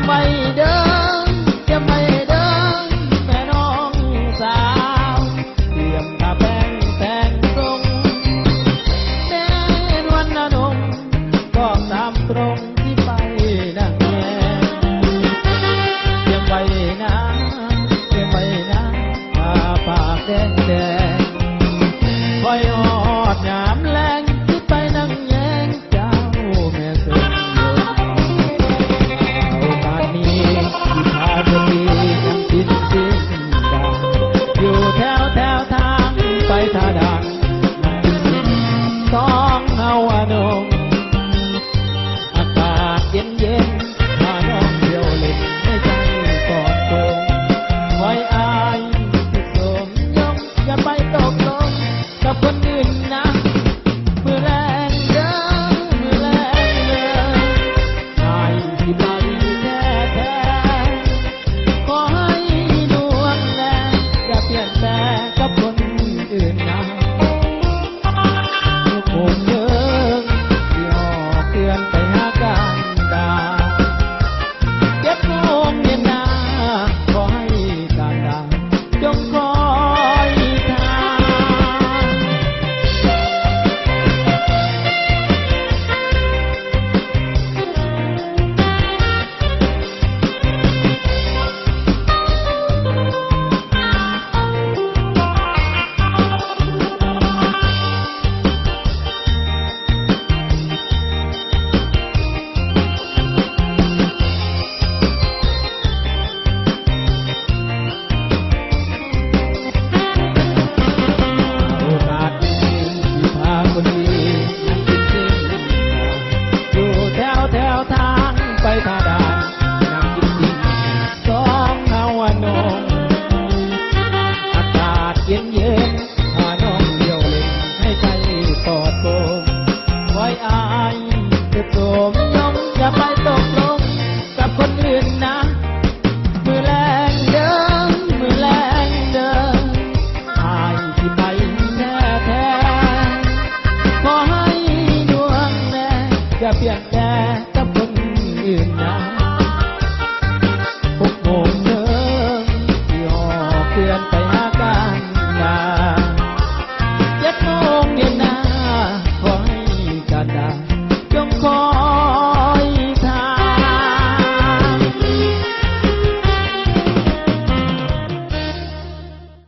ไม่เดินจะไม่เดินแม่น้องสาวเตรียมตาแป้งแต่งทรงแดนวันนงก็ตามตรงที่ไปนั่งแย่ยังไปนะยังไปนะตาปากแดงแดงคอยอดยามแรงที่ไปนั่งแยงเจ้าแม่เสือที่พาบุรียังกินสิ้นดาอยู่แถวทางไปท่าด่านนั่งกินสิ้นต้องเอาอนงอากาศเย็นพาน้องเที่ยวเล่นให้ใจกอดโกงคอยอายสมยงอย่าไปตกลงกับคนอื่นนะมือแรงเดินมือแรงเดินอายที่ไปขอให้ดวงแลอย่าเปลี่ยนแปลงกับคนอื่นนะทุกคนเดินที่ออกเตือนไปหากันดาเก็บงงเย็นนาขอให้การดาจงคอยทางคนดีนั่งกินสิ้นอยู่แถวทางไปท่าด่านนั่งกินสิ้นสองเฮาอนงอากาศเย็นพาน้องเที่ยวเล่นให้ใจกอดโกงคอยอายจะโสมยงอย่าไปตกลงกับคนอื่นนะมือแรงเดินมือแรงเดินอายที่ไปแท้ขอให้ดวงแลอย่าเปลี่ยนแปล